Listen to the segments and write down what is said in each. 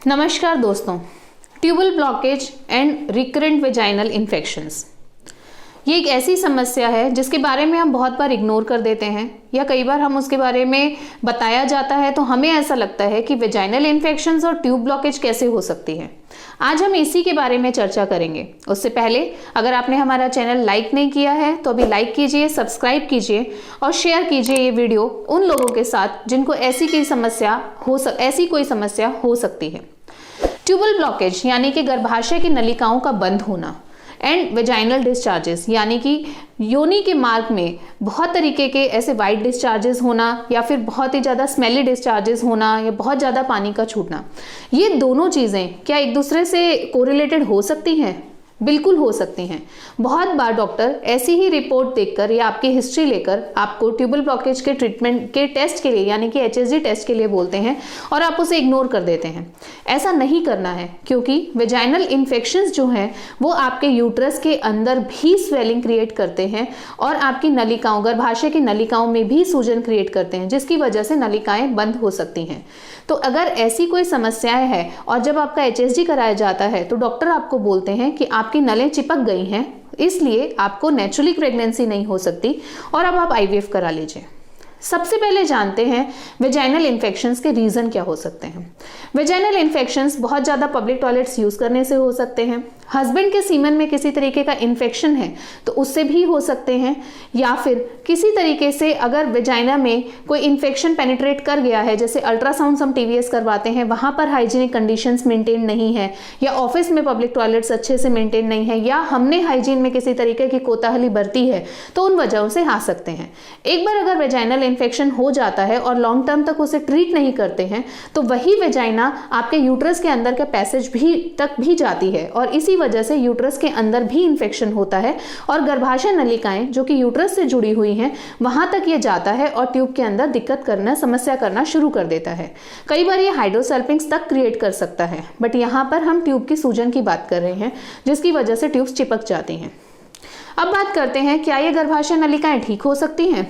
नमस्कार दोस्तों, tubal blockage and recurrent vaginal infections ये एक ऐसी समस्या है जिसके बारे में हम बहुत बार इग्नोर कर देते हैं या कई बार हम उसके बारे में बताया जाता है तो हमें ऐसा लगता है कि वेजाइनल इन्फेक्शंस और ट्यूब ब्लॉकेज कैसे हो सकती है। आज हम इसी के बारे में चर्चा करेंगे। उससे पहले अगर आपने हमारा चैनल लाइक नहीं किया है तो अभी लाइक कीजिए, सब्सक्राइब कीजिए और शेयर कीजिए ये वीडियो उन लोगों के साथ जिनको ऐसी कोई समस्या हो सकती है। ट्यूबल ब्लॉकेज यानी कि गर्भाशय की नलिकाओं का बंद होना एंड वेजाइनल डिस्चार्जेस यानी कि योनि के मार्ग में बहुत तरीके के ऐसे वाइट डिस्चार्जेस होना या फिर बहुत ही ज़्यादा स्मेली डिस्चार्जेस होना या बहुत ज़्यादा पानी का छूटना, ये दोनों चीज़ें क्या एक दूसरे से कोरिलेटेड हो सकती हैं? बिल्कुल हो सकती हैं। बहुत बार डॉक्टर ऐसी ही रिपोर्ट देखकर या आपकी हिस्ट्री लेकर आपको ट्यूबल ब्लॉकेज के ट्रीटमेंट के टेस्ट के लिए यानी कि HSG टेस्ट के लिए बोलते हैं और आप उसे इग्नोर कर देते हैं। ऐसा नहीं करना है क्योंकि वेजाइनल इन्फेक्शंस जो हैं वो आपके यूट्रस के अंदर भी स्वेलिंग क्रिएट करते हैं और आपकी नलिकाओं, गर्भाशय की नलिकाओं में भी सूजन क्रिएट करते हैं, जिसकी वजह से नलिकाएं बंद हो सकती हैं। तो अगर ऐसी कोई समस्याएं हैं और जब आपका HSG कराया जाता है तो डॉक्टर आपको बोलते हैं कि आपकी नलें चिपक गई हैं, इसलिए आपको नेचुरली प्रेगनेंसी नहीं हो सकती और अब आप IVF करा लीजिए। सबसे पहले जानते हैं वेजाइनल इन्फेक्शंस के रीज़न क्या हो सकते हैं। वेजाइनल इन्फेक्शंस बहुत ज़्यादा पब्लिक टॉयलेट्स यूज़ करने से हो सकते हैं, हस्बैंड के सीमन में किसी तरीके का इन्फेक्शन है तो उससे भी हो सकते हैं, या फिर किसी तरीके से अगर वेजाइना में कोई इन्फेक्शन पेनिट्रेट कर गया है, जैसे अल्ट्रासाउंड हम TVS करवाते हैं, वहाँ पर हाइजीनिक कंडीशंस मेंटेन नहीं है या ऑफिस में पब्लिक टॉयलेट्स अच्छे से मेंटेन नहीं है या हमने हाइजीन में किसी तरीके की कोताहली बरती है, तो उन वजहों से आ सकते हैं। एक बार अगर वेजाइनल इन्फेक्शन हो जाता है और लॉन्ग टर्म तक उसे ट्रीट नहीं करते हैं तो वही वेजाइना आपके यूट्रस के अंदर के पैसेज तक भी जाती है और इसी वजह से यूट्रस के अंदर भी इन्फेक्शन होता है और गर्भाशय नलिकाएं जो कि यूट्रस से जुड़ी हुई हैं वहां तक ये जाता है और ट्यूब के अंदर समस्या करना शुरू कर देता है। कई बार ये हाइड्रोसेल्पिंग्स तक क्रिएट कर सकता है, बट यहाँ पर हम ट्यूब की सूजन की बात कर रहे हैं जिसकी वजह से ट्यूब्स चिपक जाती हैं। अब बात करते हैं, क्या ये गर्भाशय नलिकाएं ठीक हो सकती हैं?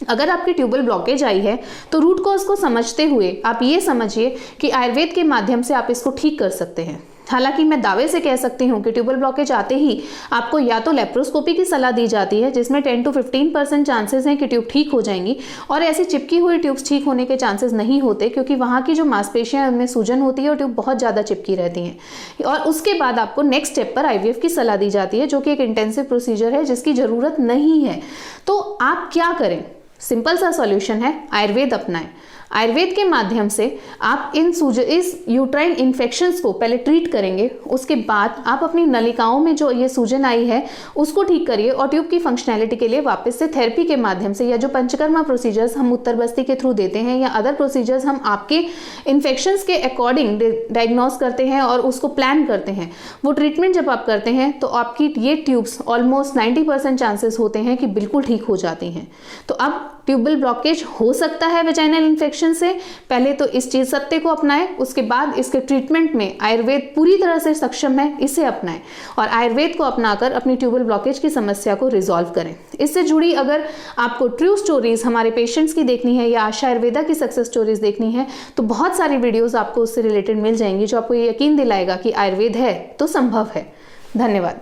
अगर आपकी ट्यूबल ब्लॉकेज आई है तो रूट कॉज को समझते हुए आप ये समझिए कि आयुर्वेद के माध्यम से आप इसको ठीक कर सकते हैं। हालांकि मैं दावे से कह सकती हूँ कि ट्यूबल ब्लॉकेज आते ही आपको या तो लेप्रोस्कोपी की सलाह दी जाती है जिसमें 10 to 15% चांसेस हैं कि ट्यूब ठीक हो जाएंगी, और ऐसी चिपकी हुई ट्यूब्स ठीक होने के चांसेस नहीं होते क्योंकि वहाँ की जो मांसपेशियाँ हैं उनमें सूजन होती है और ट्यूब बहुत ज़्यादा चिपकी रहती हैं। और उसके बाद आपको नेक्स्ट स्टेप पर IVF की सलाह दी जाती है जो कि एक इंटेंसिव प्रोसीजर है जिसकी ज़रूरत नहीं है। तो आप क्या करें? सिंपल सा सॉल्यूशन है, आयुर्वेद अपनाएं। आयुर्वेद के माध्यम से आप इस यूट्राइन इन्फेक्शंस को पहले ट्रीट करेंगे, उसके बाद आप अपनी नलिकाओं में जो ये सूजन आई है उसको ठीक करिए और ट्यूब की फंक्शनैलिटी के लिए वापस से थेरेपी के माध्यम से या जो पंचकर्मा प्रोसीजर्स हम उत्तर बस्ती के थ्रू देते हैं या अदर प्रोसीजर्स हम आपके इन्फेक्शंस के अकॉर्डिंग डायग्नोस करते हैं और उसको प्लान करते हैं, वो ट्रीटमेंट जब आप करते हैं तो आपकी ये ट्यूब्स ऑलमोस्ट 90% चांसेस होते हैं कि बिल्कुल ठीक हो जाती हैं। तो अब ट्यूबल ब्लॉकेज हो सकता है वेजाइनल इन्फेक्शन से, पहले तो इस चीज सत्य को अपनाएं, उसके बाद इसके ट्रीटमेंट में आयुर्वेद पूरी तरह से सक्षम है, इसे अपनाएं और आयुर्वेद को अपनाकर अपनी ट्यूबल ब्लॉकेज की समस्या को रिजॉल्व करें। इससे जुड़ी अगर आपको ट्रू स्टोरीज हमारे पेशेंट्स की देखनी है या आशा आयुर्वेदा की सक्सेस स्टोरीज देखनी है तो बहुत सारी वीडियोस आपको उससे रिलेटेड मिल जाएंगी जो आपको ये यकीन दिलाएगा कि आयुर्वेद है तो संभव है। धन्यवाद।